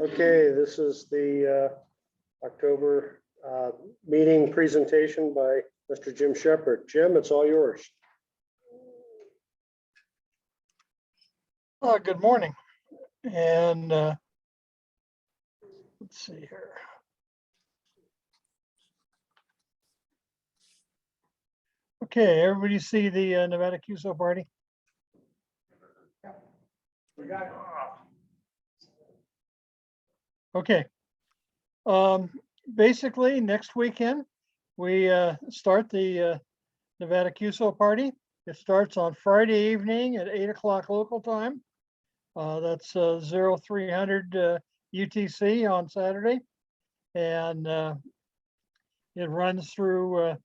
Okay, this is the October meeting presentation by Mr. Jim Shepherd. Jim, it's all yours. Good morning. And let's see here. Okay, everybody see the Nevada QSO Party? We got it. Okay. Basically, next weekend, we start the Nevada QSO Party. It starts on Friday evening at 8 o'clock local time. That's 0300 UTC on Saturday. And it runs through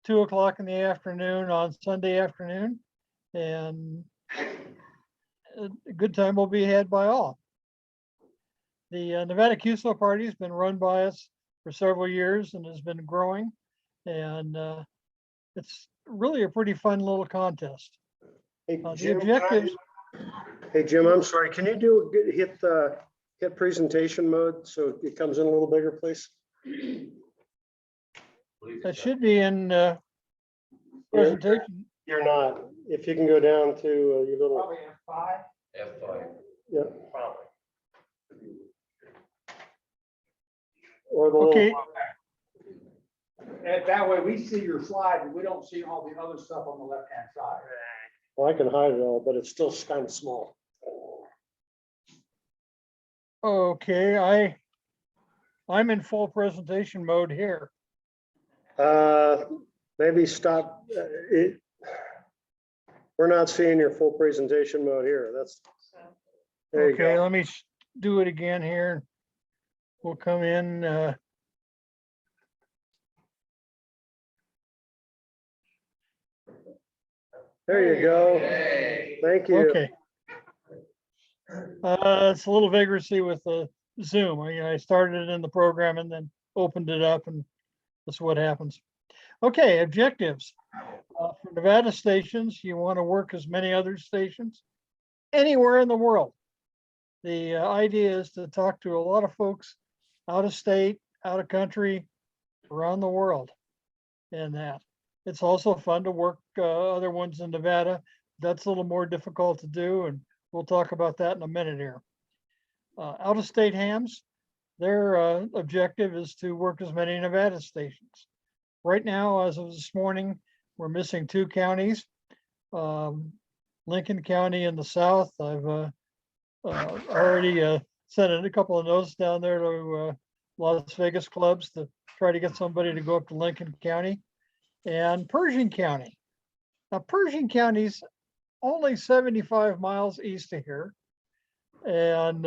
2 o'clock in the afternoon on Sunday afternoon. And a good time will be had by all. The Nevada QSO Party has been run by us for several years and has been growing. And it's really a pretty fun little contest. Hey, The Jim, objectives. hey, Jim, I'm sorry. Can you hit presentation mode so it comes in a little bigger, please? That should be in presentation. You're not. If you can go down to your little. Probably F5. F5. Yeah. Probably. Or the Okay. little. And that way we see your slide, but we don't see all the other stuff on the left-hand side. Well, I can hide it all, but it's still kind of small. Okay, I'm in full presentation mode here. Maybe stop. We're not seeing your full presentation mode here. There you Okay, go. let me do it again here. We'll come in. There you go. Hey. Thank you. Okay. It's a little vagrancy with the Zoom. I started it in the program and then opened it up, and that's what happens. Okay, objectives. For Nevada stations, you want to work as many other stations anywhere in the world. The idea is to talk to a lot of folks out of state, out of country, around the world, and that. It's also fun to work other ones in Nevada. That's a little more difficult to do, and we'll talk about that in a minute here. Out of state hams, their objective is to work as many Nevada stations. Right now, as of this morning, we're missing 2 counties. Lincoln County in the south. I've already sent in a couple of notes down there to Las Vegas clubs to try to get somebody to go up to Lincoln County. And Pershing County. Now, Pershing County's only 75 miles east of here. And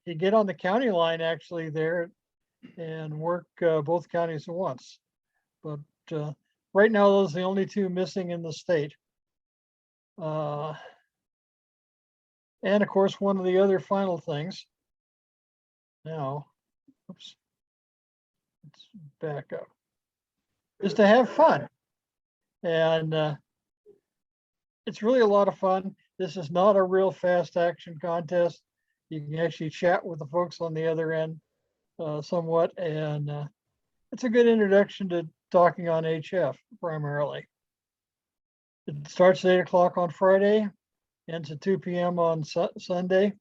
you get on the county line actually there and work both counties at once. But right now, those are the only 2 missing in the state. And of course, one of the other final things. Now, oops, let's back up. Is to have fun. And it's really a lot of fun. This is not a real fast action contest. You can actually chat with the folks on the other end somewhat. And it's a good introduction to talking on HF primarily. It starts at 8 o'clock on Friday, ends at 2 p.m. on Sunday.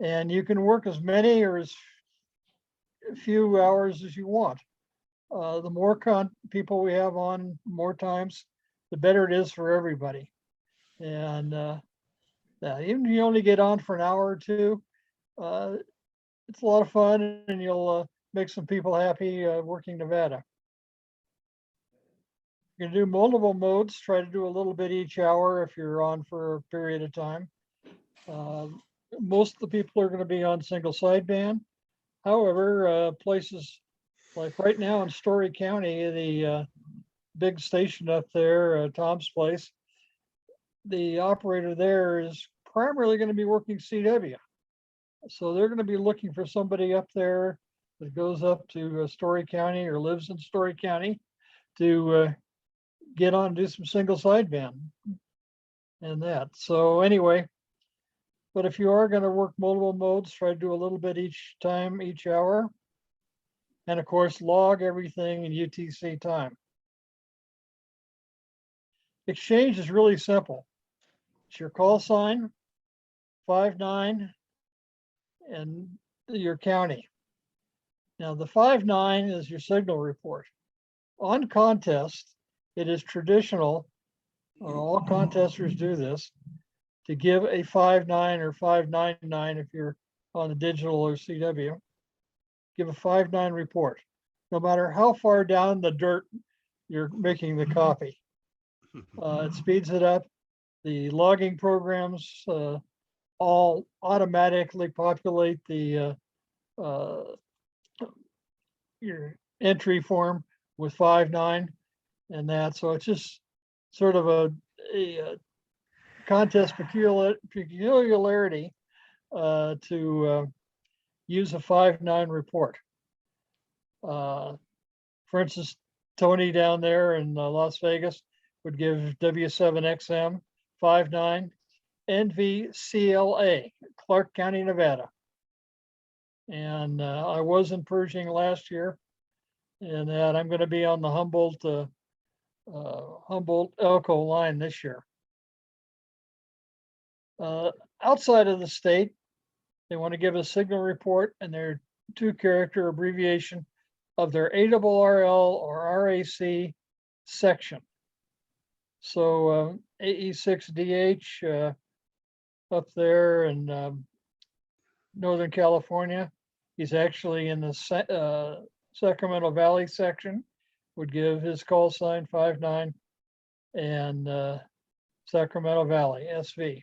And you can work as many or as few hours as you want. The more people we have on more times, the better it is for everybody. And even if you only get on for an hour or 2, it's a lot of fun, and you'll make some people happy working Nevada. You can do multiple modes, try to do a little bit each hour if you're on for a period of time. Most of the people are going to be on single sideband. However, places like right now in Story County, the big station up there, Tom's Place, the operator there is primarily going to be working CW. So they're going to be looking for somebody up there that goes up to Story County or lives in Story County to get on and do some single sideband and that. So anyway, But if you are going to work multiple modes, try to do a little bit each time, each hour. And of course, log everything in UTC time. Exchange is really simple. It's your call sign, 59, and your county. Now the 59 is your signal report. On contest, it is traditional, all contesters do this, to give a 59 or 599 if you're on the digital or CW. Give a 59 report, no matter how far down the dirt you're making the copy. It speeds it up. The logging programs all automatically populate the your entry form with 59 and that. So it's just sort of a contest peculiarity to use a 59 report. For instance, Tony down there in Las Vegas would give W7XM 59 NVCLA, Clark County, Nevada. And I was in Pershing last year, and that I'm going to be on the Humboldt Elko line this year. Outside of the state, they want to give a signal report and their 2-character abbreviation of their ARRL or RAC section. So AE6DH up there in Northern California, he's actually in the Sacramento Valley section, would give his call sign 59 and Sacramento Valley, SV.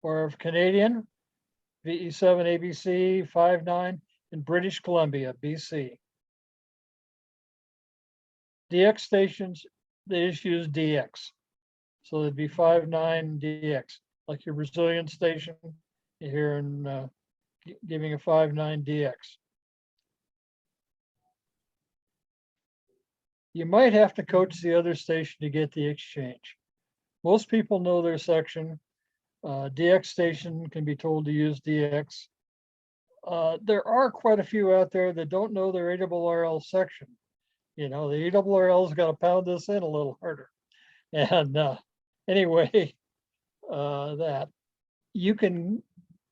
Or of Canadian, VE7 ABC 59 in British Columbia, BC. DX stations, they just use DX. So it'd be 59 DX, like your Brazilian station here in giving a 59 DX. You might have to coach the other station to get the exchange. Most people know their section. DX station can be told to use DX. There are quite a few out there that don't know their ARRL section. You know, the ARRL's got to pound this in a little harder. And anyway, that you can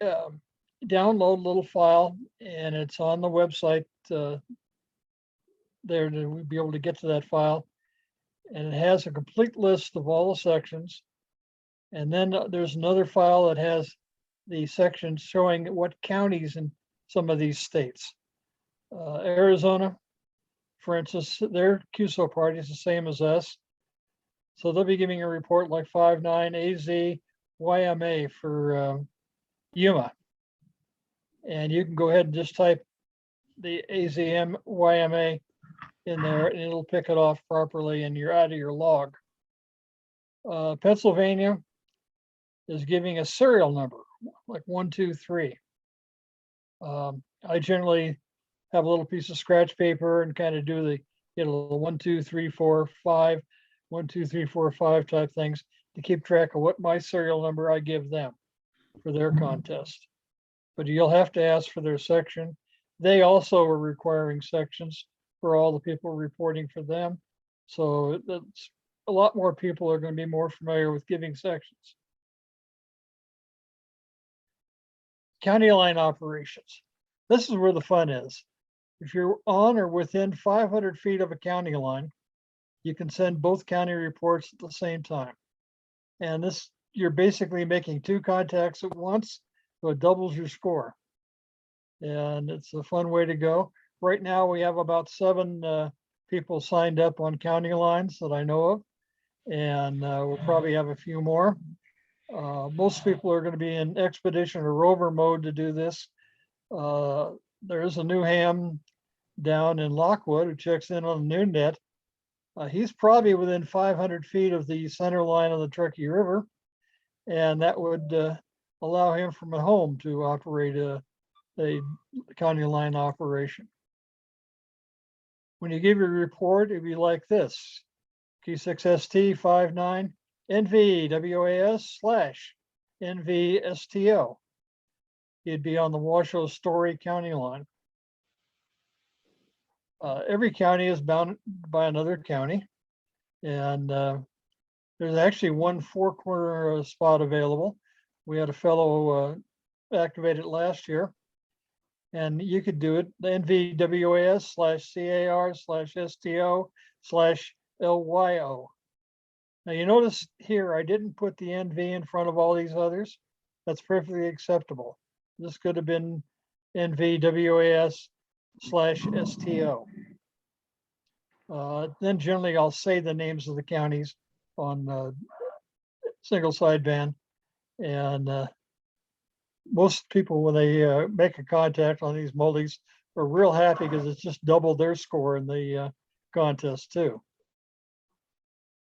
download a little file, and it's on the website there to be able to get to that file. And it has a complete list of all the sections. And then there's another file that has the sections showing what counties in some of these states. Arizona, for instance, their QSO Party is the same as us. So they'll be giving a report like 59 AZ YMA for Yuma. And you can go ahead and just type the AZM YMA in there and it'll pick it off properly and you're out of your log. Pennsylvania is giving a serial number, like 1, 2, 3. I generally have a little piece of scratch paper and kind of do the, you know, 1, 2, 3, 4, 5, 1, 2, 3, 4, 5 type things to keep track of what my serial number I give them for their contest. But you'll have to ask for their section. They also are requiring sections for all the people reporting for them. So that's a lot more people are going to be more familiar with giving sections. County line operations. This is where the fun is. If you're on or within 500 feet of a county line, you can send both county reports at the same time. And this, you're basically making 2 contacts at once, so it doubles your score. And it's a fun way to go. Right now, we have about 7 people signed up on county lines that I know of, and we'll probably have a few more. Most people are going to be in expedition or rover mode to do this. There is a new ham down in Lockwood who checks in on the noon net. He's probably within 500 feet of the center line of the Truckee River, and that would allow him from home to operate a county line operation. When you give your report, it'd be like this: Q6ST 59 NV WAS NVSTO. He'd be on the Washoe Story County line. Every county is bound by another county, and there's actually one four-corner spot available. We had a fellow activate it last year, and you could do it, the NVWAS/CAR/STO/LYO. Now you notice here, I didn't put the NV in front of all these others. That's perfectly acceptable. This could have been NVWAS/STO. Then generally I'll say the names of the counties on single sideband. And most people, when they make a contact on these multis, are real happy because it's just doubled their score in the contest too.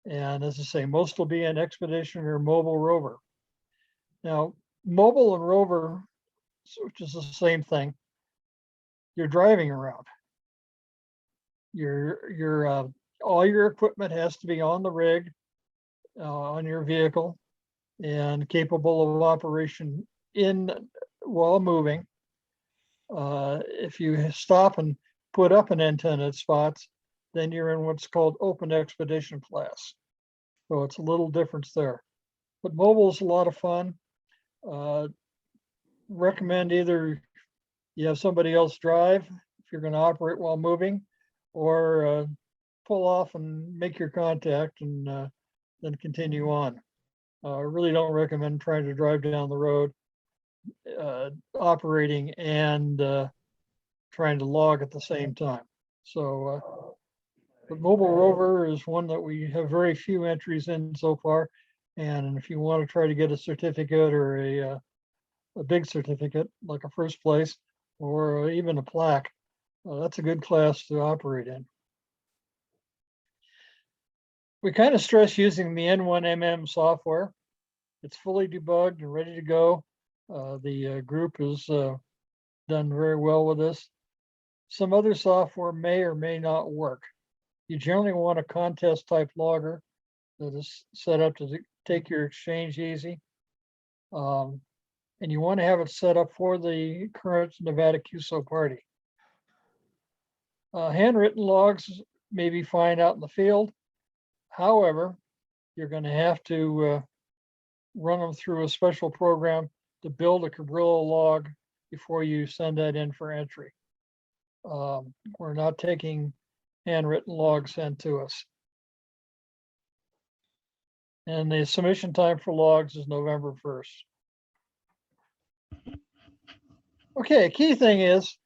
And as I say, most will be an expedition or mobile rover. Now, mobile and rover, which is the same thing, you're driving around. All your equipment has to be on the rig, on your vehicle, and capable of operation while moving. If you stop and put up an antenna at spots, then you're in what's called open expedition class. So it's a little difference there. But mobile is a lot of fun. Recommend either you have somebody else drive if you're going to operate while moving, or pull off and make your contact and then continue on. I really don't recommend trying to drive down the road, operating and trying to log at the same time. So, but mobile rover is one that we have very few entries in so far. And if you want to try to get a certificate or a big certificate, like a first place or even a plaque, that's a good class to operate in. We kind of stress using the N1MM software. It's fully debugged and ready to go. The group has done very well with this. Some other software may or may not work. You generally want a contest type logger that is set up to take your exchange easy. And you want to have it set up for the current Nevada QSO Party. Handwritten logs may be fine out in the field. However, you're going to have to run them through a special program to build a Cabrillo log before you send that in for entry. We're not taking handwritten logs sent to us. And the submission time for logs is November 1st. Okay, key thing is,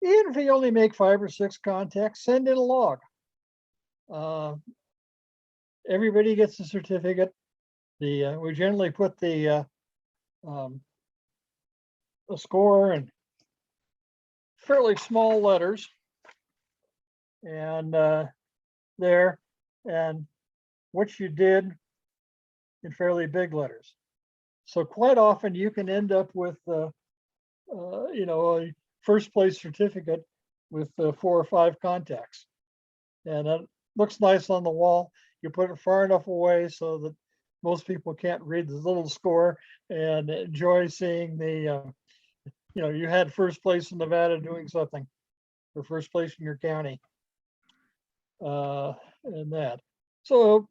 even if you only make 5 or 6 contacts, send in a log. Everybody gets a certificate. We generally put the score in fairly small letters, and there, and what you did in fairly big letters. So quite often you can end up with a first place certificate with 4 or 5 contacts, and it looks nice on the wall. You put it far enough away so that most people can't read the little score and enjoy seeing the you had first place in Nevada doing something, or first place in your county, and that. So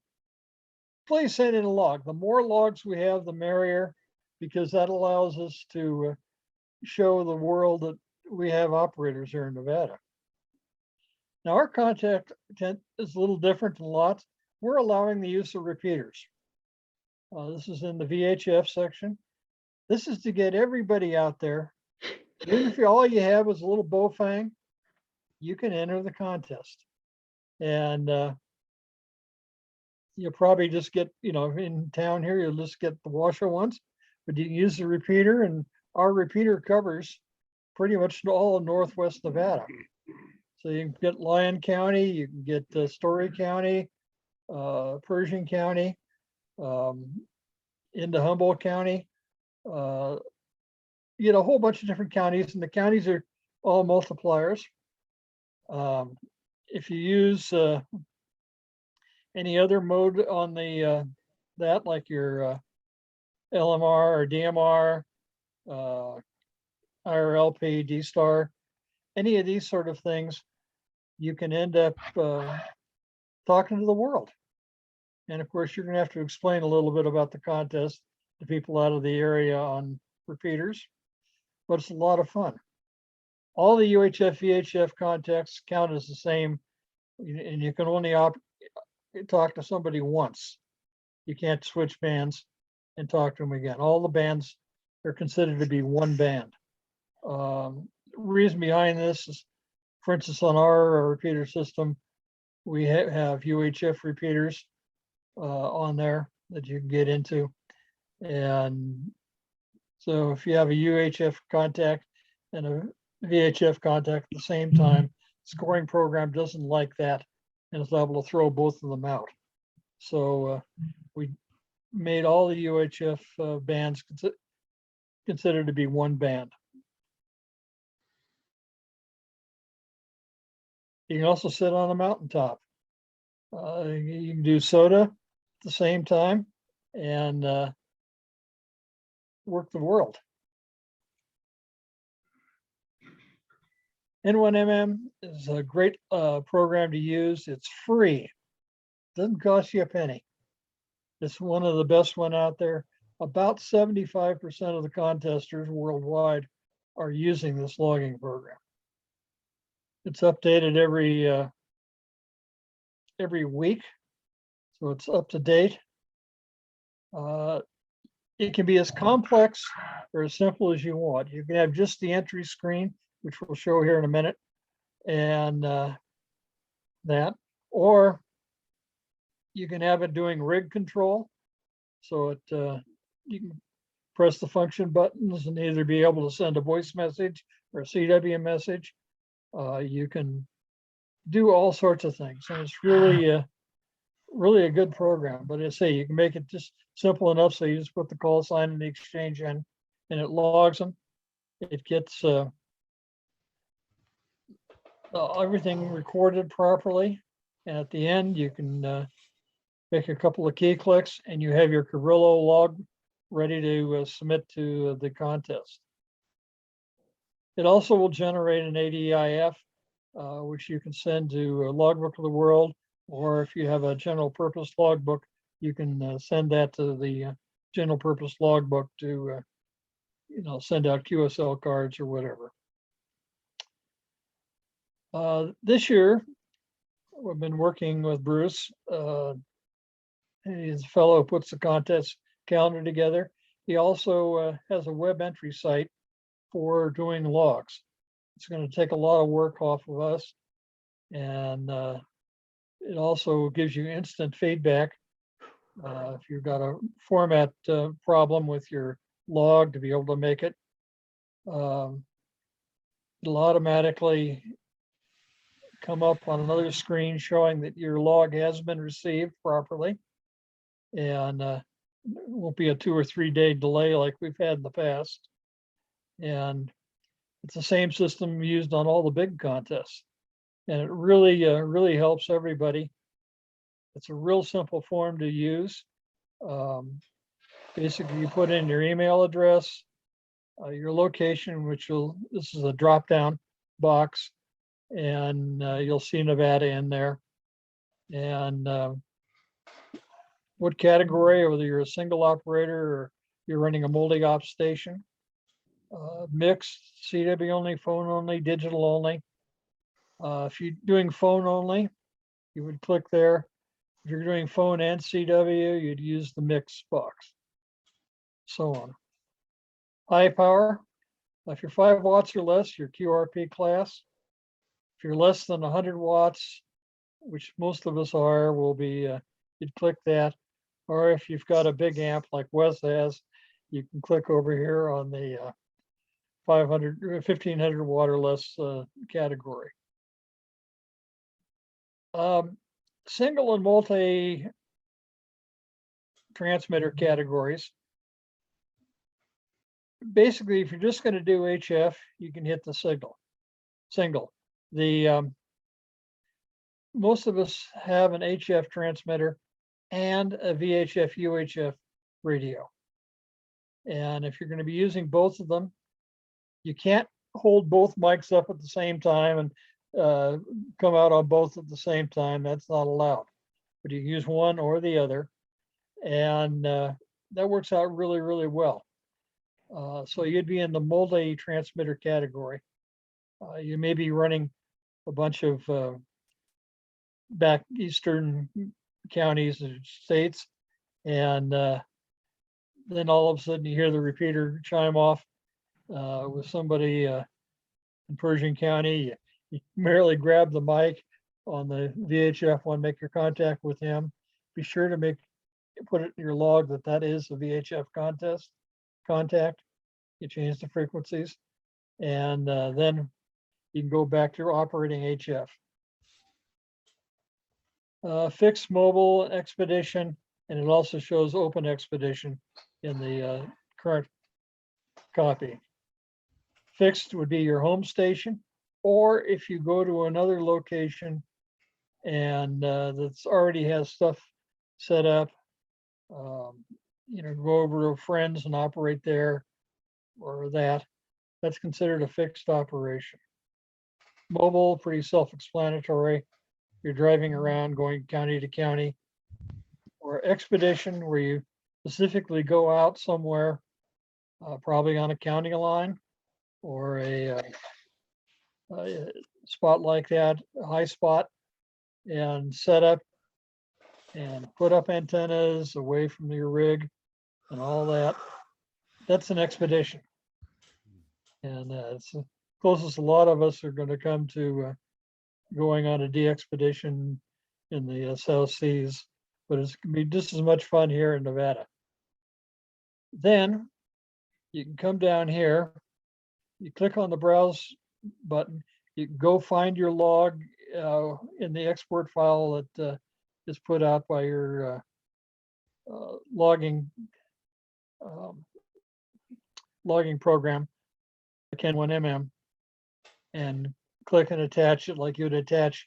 please send in a log. The more logs we have, the merrier, because that allows us to show the world that we have operators here in Nevada. Now, our contact intent is a little different than lots. We're allowing the use of repeaters. This is in the VHF section. This is to get everybody out there. Even if all you have is a little bowfang, you can enter the contest. And you'll probably just get, in town here, you'll just get the Washoe ones, but you can use the repeater, and our repeater covers pretty much all of Northwest Nevada. So you can get Lyon County, you can get Story County, Pershing County, into Humboldt County, a whole bunch of different counties, and the counties are all multipliers. If you use any other mode on the like your LMR or DMR, IRLP, D-Star, any of these sort of things, you can end up talking to the world. And of course, you're going to have to explain a little bit about the contest to people out of the area on repeaters, but it's a lot of fun. All the UHF, VHF contacts count as the same, and you can only talk to somebody once. You can't switch bands and talk to them again. All the bands are considered to be one band. Reason behind this is, for instance, on our repeater system, we have UHF repeaters on there that you can get into. And so if you have a UHF contact and a VHF contact at the same time, scoring program doesn't like that and is liable to throw both of them out. So we made all the UHF bands considered to be one band. You can also sit on a mountaintop. You can do SOTA at the same time and work the world. N1MM is a great program to use. It's free. Doesn't cost you a penny. It's one of the best one out there. About 75% of the contesters worldwide are using this logging program. It's updated every week, so it's up to date. It can be as complex or as simple as you want. You can have just the entry screen, which we'll show here in a minute, and that, or you can have it doing rig control. So it you can press the function buttons and either be able to send a voice message or a CW message. You can do all sorts of things, and it's really a good program. But I say you can make it just simple enough so you just put the call sign and the exchange in, and it logs them. It gets everything recorded properly, and at the end you can make a couple of key clicks, and you have your Carrillo log ready to submit to the contest. It also will generate an ADIF, which you can send to Logbook of the World, or if you have a general purpose logbook, you can send that to the general purpose logbook to send out QSL cards or whatever. This year, we've been working with Bruce. He's a fellow who puts the contest calendar together. He also has a web entry site for doing logs. It's going to take a lot of work off of us, and it also gives you instant feedback. If you've got a format problem with your log, to be able to make it, it'll automatically come up on another screen showing that your log has been received properly, and it won't be a 2 or 3 day delay like we've had in the past. And it's the same system used on all the big contests, and it really helps everybody. It's a real simple form to use. Basically, you put in your email address, your location, this is a drop-down box, and you'll see Nevada in there, and what category, whether you're a single operator or you're running a multi-op station, mixed, CW only, phone only, digital only. If you're doing phone only, you would click there. If you're doing phone and CW, you'd use the mix box, so on. High power, if you're 5 watts or less, your QRP class. If you're less than 100 watts, which most of us are, will be, you'd click that. Or if you've got a big amp like Wes has, you can click over here on the 500, 1500 watt or less category. Single and multi transmitter categories. Basically, if you're just going to do HF, you can hit the single. Most of us have an HF transmitter and a VHF UHF radio. And if you're going to be using both of them, you can't hold both mics up at the same time and come out on both at the same time. That's not allowed. But you can use one or the other. And that works out really, really well. So you'd be in the multi-transmitter category. You may be running a bunch of back eastern counties and states, and then all of a sudden you hear the repeater chime off with somebody in Pershing County. You merely grab the mic on the VHF one, make your contact with him. Be sure to put it in your log that is a VHF contact. You change the frequencies, and then you can go back to operating HF. Fixed, mobile, expedition, and it also shows open expedition in the current copy. Fixed would be your home station, or if you go to another location and that's already has stuff set up, go over to friends and operate there or that's considered a fixed operation. Mobile, pretty self-explanatory. You're driving around, going county to county. Or expedition, where you specifically go out somewhere, probably on a county line or a spot like that, a high spot, and set up and put up antennas away from your rig and all that. That's an expedition. And it's the closest a lot of us are going to come to going on a de-expedition in the South Seas, but it's going to be just as much fun here in Nevada. Then you can come down here, you click on the browse button, you can go find your log in the export file that is put out by your logging program, Ken 1MM, and click and attach it like you'd attach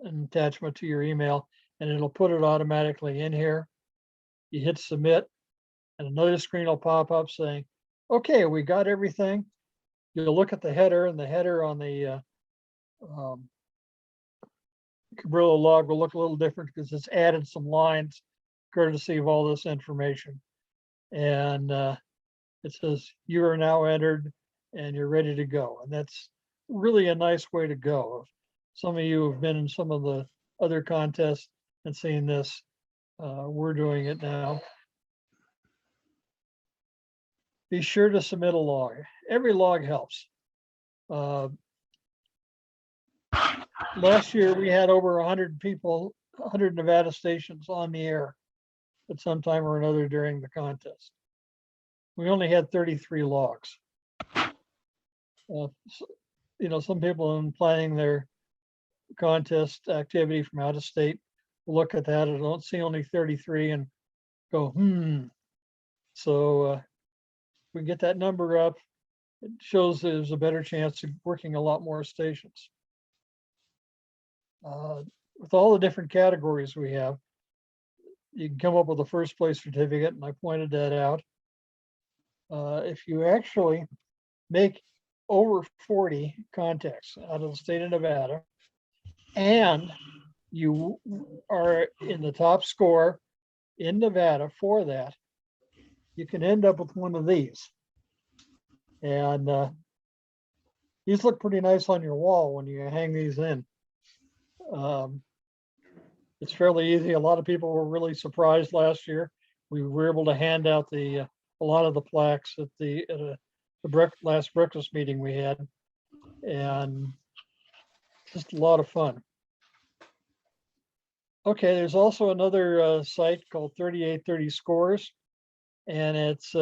an attachment to your email, and it'll put it automatically in here. You hit submit, and another screen will pop up saying, okay, we got everything. You'll look at the header, and the header on the Cabrillo log will look a little different because it's added some lines courtesy of all this information. And it says you are now entered and you're ready to go. And that's really a nice way to go. If some of you have been in some of the other contests and seen this, we're doing it now. Be sure to submit a log. Every log helps. Last year we had over 100 people, 100 Nevada stations on the air at some time or another during the contest. We only had 33 logs. Some people in planning their contest activity from out of state look at that and don't see only 33 and go, So we get that number up. It shows there's a better chance of working a lot more stations. With all the different categories we have, you can come up with a first place certificate, and I pointed that out. If you actually make over 40 contacts out of the state of Nevada, and you are in the top score in Nevada for that, you can end up with one of these. And these look pretty nice on your wall when you hang these in. It's fairly easy. A lot of people were really surprised last year. We were able to hand out a lot of the plaques at the last breakfast meeting we had, and just a lot of fun. Okay, there's also another site called 3830 Scores, and it's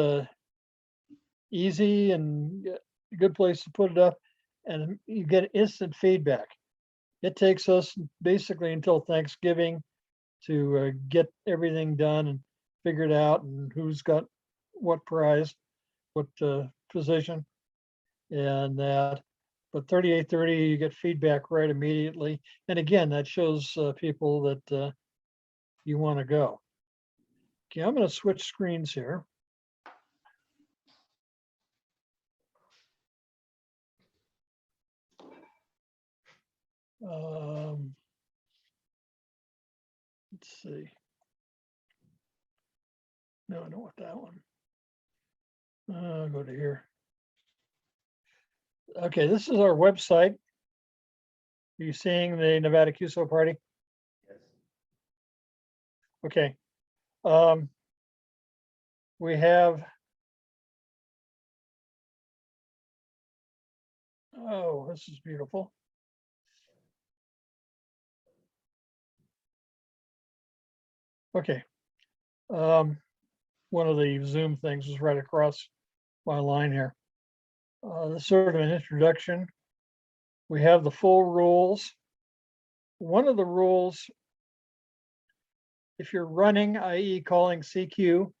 easy and a good place to put it up, and you get instant feedback. It takes us basically until Thanksgiving to get everything done and figured out, and who's got what prize, what position, and that. But 3830, you get feedback right immediately. And again, that shows people that you want to go. Okay, I'm going to switch screens here. Let's see. No, I don't want that one. I'll go to here. Okay, this is our website. Are you seeing the Nevada QSO Party? Yes. Okay. We have, oh, this is beautiful. Okay. One of the Zoom things is right across my line here. This is sort of an introduction. We have the full rules. One of the rules, if you're running, i.e. calling CQ,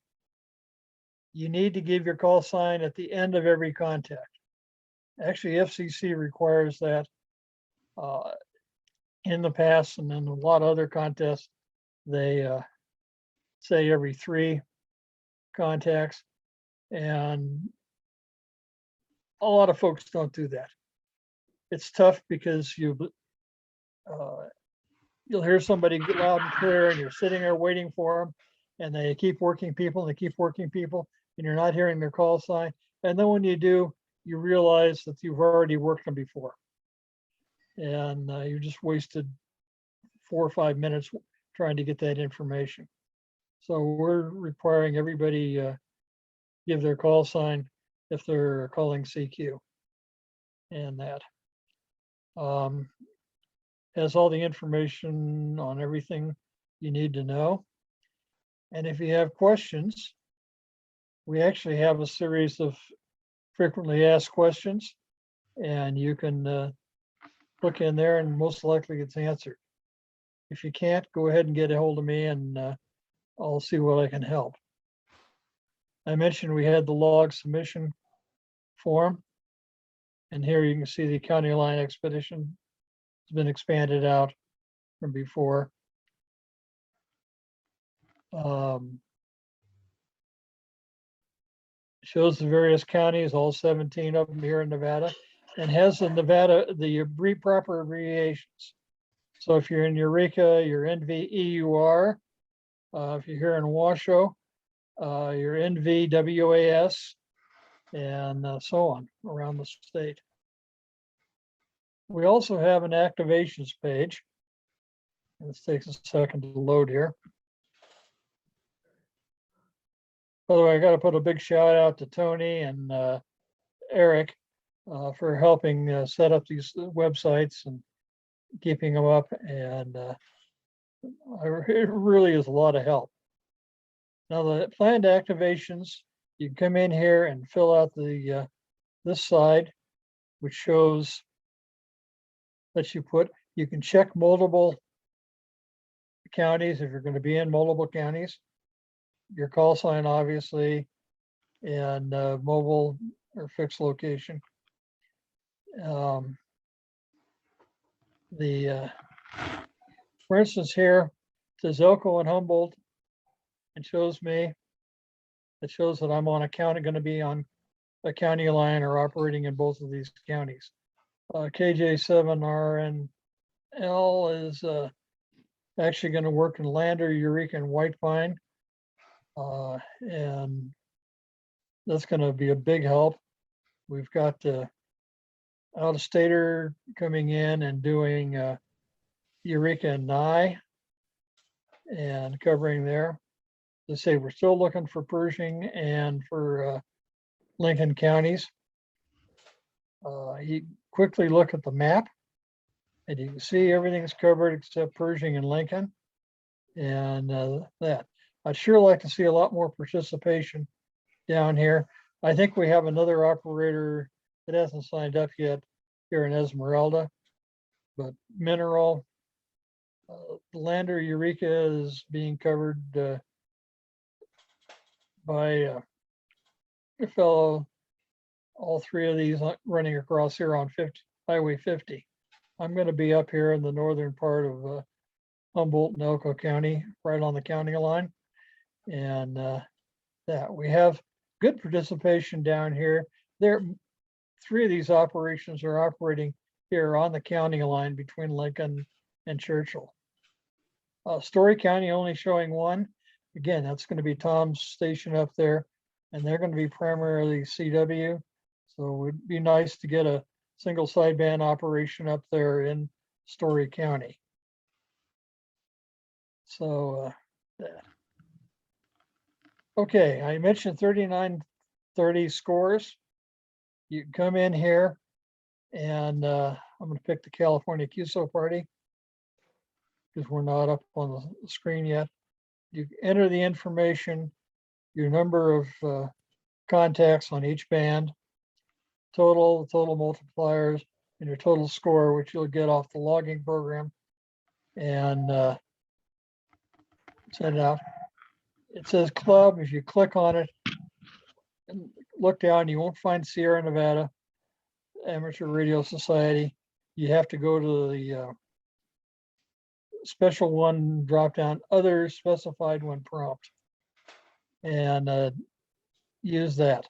you need to give your call sign at the end of every contact. Actually, FCC requires that in the past, and in a lot of other contests, they say every 3 contacts, and a lot of folks don't do that. It's tough because you'll hear somebody get loud and clear, and you're sitting there waiting for them, and they keep working people, and they keep working people, and you're not hearing their call sign. And then when you do, you realize that you've already worked them before, and you just wasted 4 or 5 minutes trying to get that information. So we're requiring everybody give their call sign if they're calling CQ, and that has all the information on everything you need to know. And if you have questions, we actually have a series of frequently asked questions, and you can look in there and most likely it's answered. If you can't, go ahead and get a hold of me, and I'll see what I can help. I mentioned we had the log submission form, and here you can see the county line expedition has been expanded out from before. Shows the various counties, all 17 of them here in Nevada, and has the proper abbreviations. So if you're in Eureka, you're NVEUR. If you're here in Washoe, you're NVWAS, and so on around the state. We also have an activations page. This takes a second to load here. By the way, I got to put a big shout out to Tony and Eric for helping set up these websites and keeping them up, and it really is a lot of help. Now, the planned activations, you can come in here and fill out the this side, which shows that you can check multiple counties if you're going to be in multiple counties, your call sign, obviously, and mobile or fixed location. For instance, here it says Elko and Humboldt. It shows that I'm on a county, going to be on a county line or operating in both of these counties. KJ7RNL is actually going to work in Lander, Eureka, and White Pine. And that's going to be a big help. We've got out-of-stater coming in and doing Eureka and Nye and covering there. Let's say we're still looking for Pershing and for Lincoln counties. You quickly look at the map, and you can see everything's covered except Pershing and Lincoln, and that. I'd sure like to see a lot more participation down here. I think we have another operator that hasn't signed up yet here in Esmeralda, but Mineral, Lander, Eureka is being covered by a fellow. All 3 of these running across here on Highway 50. I'm going to be up here in the northern part of Humboldt and Elko County, right on the county line. And that we have good participation down here. 3 of these operations are operating here on the county line between Lincoln and Churchill. Story County only showing one. Again, that's going to be Tom's station up there, and they're going to be primarily CW. So it would be nice to get a single sideband operation up there in Story County. So that. Okay, I mentioned 3930 scores. You can come in here and I'm going to pick the California QSO Party because we're not up on the screen yet. You enter the information, your number of contacts on each band, total multipliers, and your total score, which you'll get off the logging program, and send it out. It says club. If you click on it and look down, you won't find Sierra Nevada Amateur Radio Society. You have to go to the special one drop down, other specified when prompt, and use that.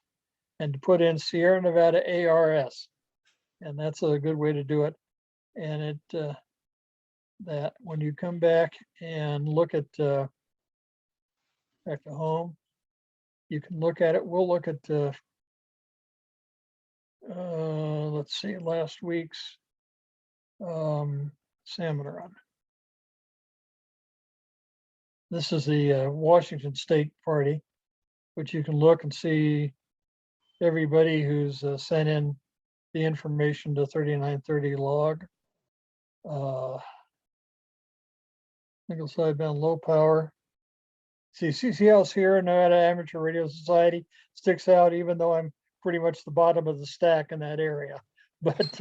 And to put in Sierra Nevada ARS, and that's a good way to do it. And it that when you come back and look at back to home, you can look at it. We'll look at let's see, last week's salmon run. This is the Washington State Party, which you can look and see everybody who's sent in the information to 3930 log. Single sideband low power. See how Sierra Nevada Amateur Radio Society sticks out, even though I'm pretty much the bottom of the stack in that area. But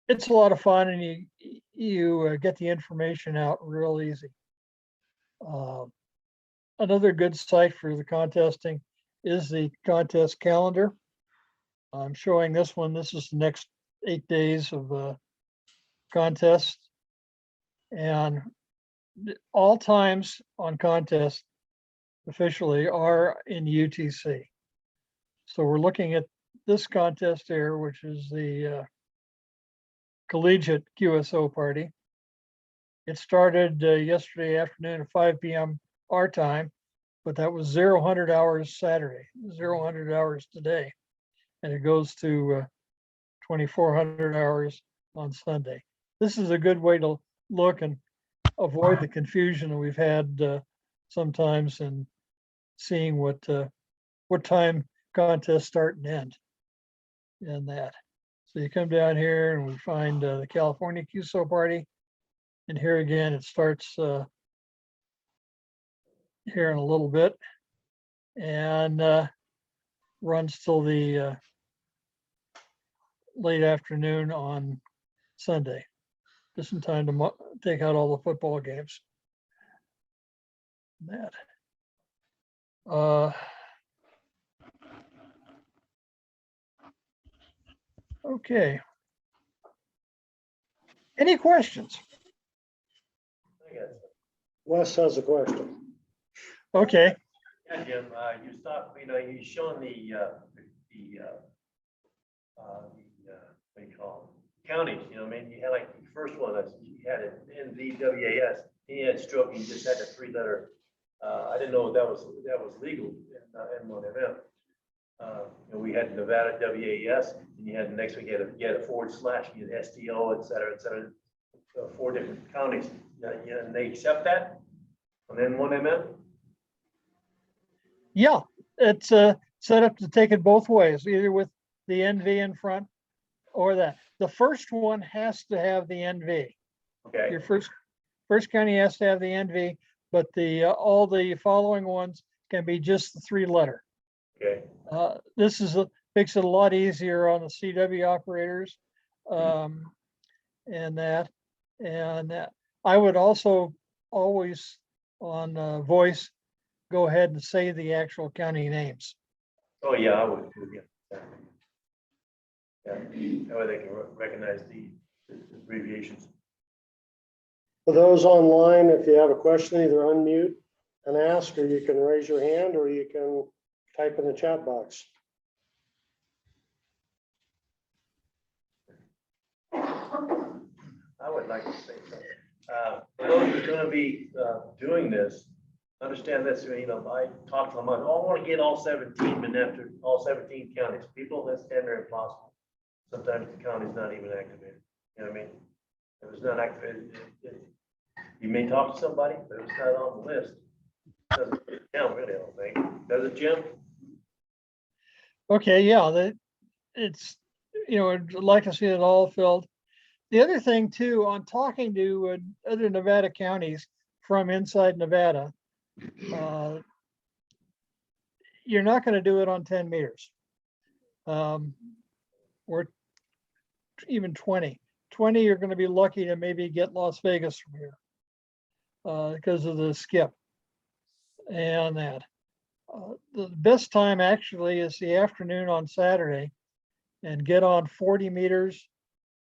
it's a lot of fun, and you get the information out real easy. Another good site for the contesting is the contest calendar. I'm showing this one. This is the next 8 days of contest, and all times on contest officially are in UTC. So we're looking at this contest here, which is the collegiate QSO Party. It started yesterday afternoon at 5 p.m. our time, but that was 0 hours Saturday, 0 hours today. And it goes to 2,400 hours on Sunday. This is a good way to look and avoid the confusion that we've had sometimes in seeing what time contests start and end and that. So you come down here and we find the California QSO Party. And here again, it starts here in a little bit and runs till the late afternoon on Sunday, just in time to take out all the football games. That. Okay. Any questions? Wes has a question. Okay. Yeah, Jim, you stopped, you shown the what do you call them? Counties, you had like the first one, you had it NVWAS, he had stroke, he just had a 3-letter. I didn't know that was legal in N1MM. We had Nevada WAS, and you had the next week you had a /, you had STO, et cetera, 4 different counties. And they accept that on N1MM? Yeah, it's set up to take it both ways, either with the NV in front or that. The first one has to have the NV. Okay. Your first county has to have the NV, but all the following ones can be just the 3-letter. Okay. This makes it a lot easier on the CW operators, and that. I would also always on voice go ahead and say the actual county names. Oh yeah, I would too. Yeah. Yeah. That way they can recognize the abbreviations. For those online, if you have a question, either unmute and ask, or you can raise your hand, or you can type in the chat box. I would like to say something. For those who are gonna be, doing this, understand this, you know, I talked to them, I want to get all 17, but after all 17 counties, people, that's damn near impossible. Sometimes the county's not even activated, you know what I mean? If it's not activated, you may talk to somebody, but if it's not on the list, it doesn't count really, I don't think. Does it, Jim? Okay, yeah, that it's, you know, I'd like to see it all filled. The other thing too, on talking to other Nevada counties from inside Nevada, you're not going to do it on 10 meters. Or even 20. 20, you're going to be lucky to maybe get Las Vegas from here because of the skip and that. The best time actually is the afternoon on Saturday and get on 40 meters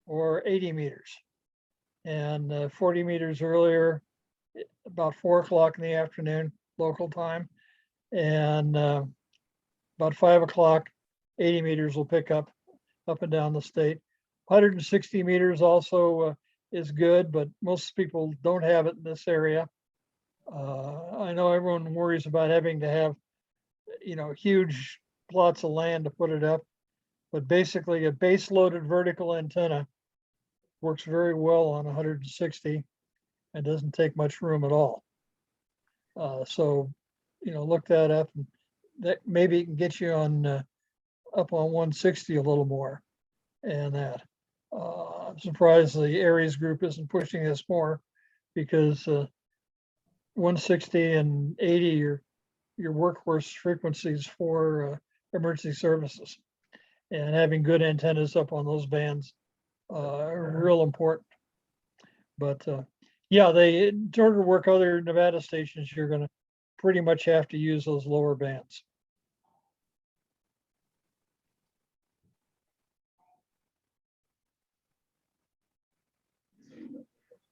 or 80 meters. And 40 meters earlier, about 4 o'clock in the afternoon, local time. And about 5 o'clock, 80 meters will pick up and down the state. 160 meters also is good, but most people don't have it in this area. I know everyone worries about having to have, you know, huge plots of land to put it up, but basically a base loaded vertical antenna works very well on 160 and doesn't take much room at all. So, you know, look that up, and that maybe it can get you on up on 160 a little more. And that I'm surprised the Aries group isn't pushing this more, because 160 and 80 your workhorse frequencies for emergency services, and having good antennas up on those bands are real important. But yeah, in order to work other Nevada stations, you're going to pretty much have to use those lower bands.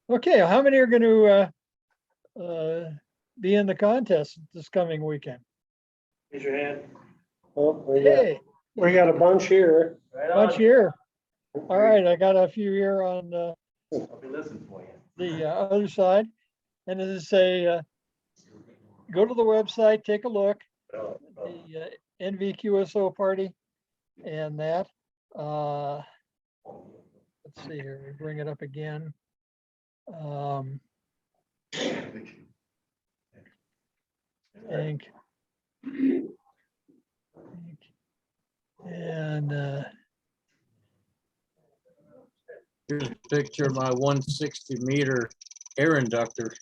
Okay, how many are going to be in the contest this coming weekend? Raise your hand. Oh, Hey, we got a bunch here. Right bunch on. here. All right, I got a few here on I'll be listening for you. the other side. And as I say, go to the website, take a look, the NVQSO Party and that. Let's see here, we bring it up again. Think. And Here's a picture of my 160-meter air inductor.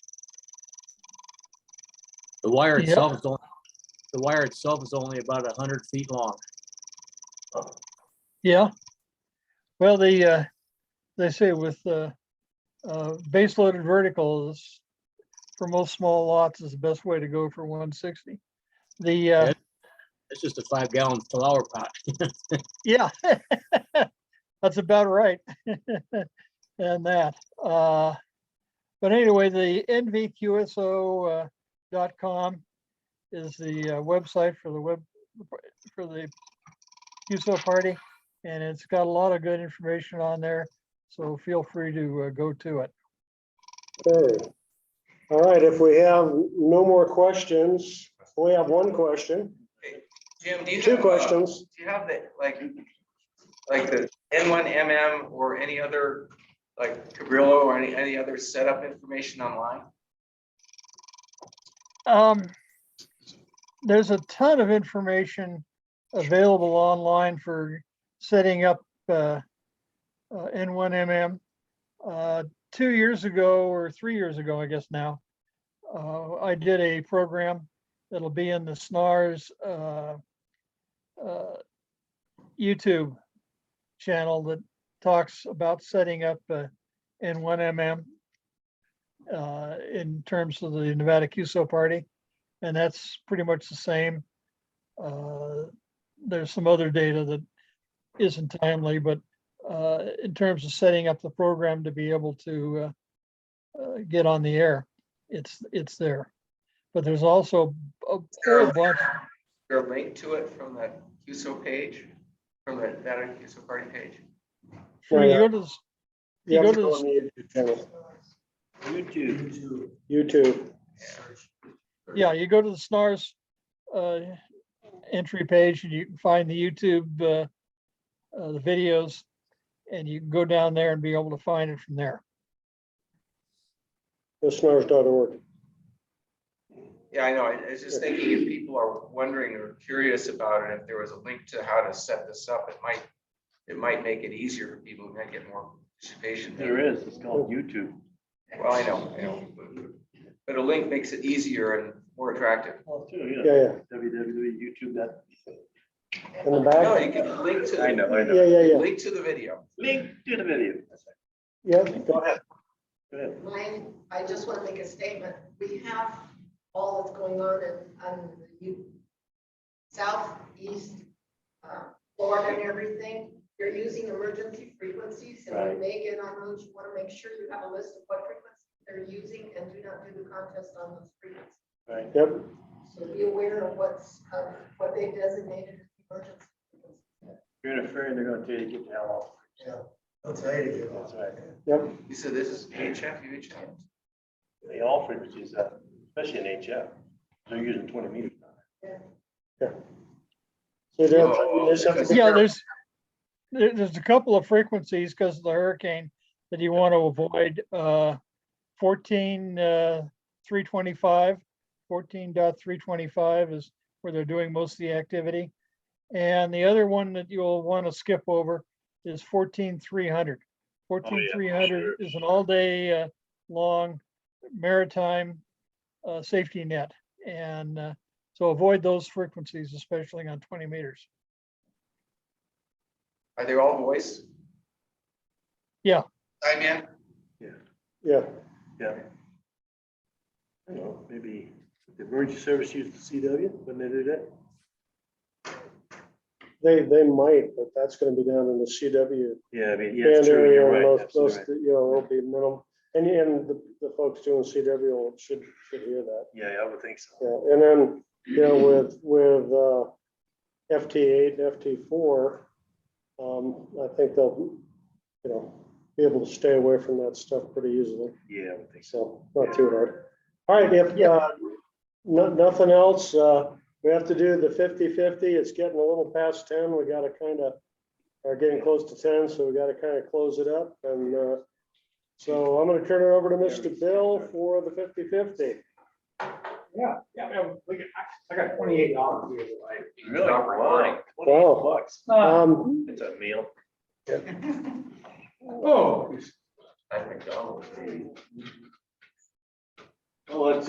The wire Yep. itself is only about 100 feet long. yeah, well, they say with base loaded verticals, for most small lots, is the best way to go for 160. The It's just a 5-gallon flower pot. yeah, that's about right. And that. But anyway, the nvqso.com is the website for the QSO Party, and it's got a lot of good information on there. So feel free to go to it. Okay. All right, if we have no more questions, we have one question, Jim, do you two have, questions. do you have the, like the N1MM or any other, like Cabrillo or any other setup information online? There's a ton of information available online for setting up N1MM. 2 years ago or 3 years ago, I guess now, I did a program that'll be in the SNARS YouTube channel that talks about setting up N1MM in terms of the Nevada QSO Party. And that's pretty much the same. There's some other data that isn't timely, but in terms of setting up the program to be able to get on the air, it's there. But there's also a whole bunch. Is there a link to it from the QSO page, from the Nevada QSO Party page? Sure, you go to You go to go the- on the YouTube channel. YouTube. Yeah, you go to the SNARS entry page and you can find the YouTube, the videos, and you can go down there and be able to find it from there. Snars.org. Yeah, I know. I was just thinking if people are wondering or curious about it, if there was a link to how to set this up, it might make it easier for people who might get more participation. There is, it's called YouTube. Well, I know. But a link makes it easier and more attractive. Oh, too, Yeah, www.youtube. In the No, back. you can link to. I know. Yeah. Link to the video. Link to the video. Yeah, go ahead. Go ahead. Mine, I just want to make a statement. We have all that's going on the southeast Florida and everything. You're using emergency frequencies, and when Right. they get on those, you want to make sure you have a list of what frequencies they're using and do not do the contest on those frequencies. Right. Yep. So be aware of what they designated as emergency frequencies. If you're interfering, they're gonna tell you to get the hell off. Yeah. I'll tell you to get That's off. right. Yep. You said this is HF, UHF? They all frequencies, especially in HF, they're using 20 meters now. So you just have to be Yeah, careful. there's a couple of frequencies because of the hurricane that you want to avoid. 14.325, 14.325 is where they're doing most of the activity. And the other one that you'll want to skip over is 14.300. 14.300 is an all-day long maritime safety net. And so avoid those frequencies, especially on 20 meters. Are they all voice? Yeah. Hi, man. Yeah. Yeah. I don't know, maybe the emergency service use the CW, wouldn't they do that? They might, but that's gonna be down in the CW. Yeah, I mean, yeah, band it's true, area, you're and right. most, absolutely right. you know, it'll be minimal. And the folks doing CW should hear that. Yeah, I would think so. Yeah, and then, you know, with FT8 and FT4, I think they'll, you know, be able to stay away from that stuff pretty easily. Yeah, I would think so. So not too hard. All right, if nothing else, we have to do the 50-50. It's getting a little past 10. We gotta kind of are getting close to 10, so we gotta kind of close it up. And so I'm gonna turn it over to Mr. Bill for the 50-50. Yeah, I got $28 here. Really? Wow. Wow. Uh, It's a meal. Oh, At McDonald's.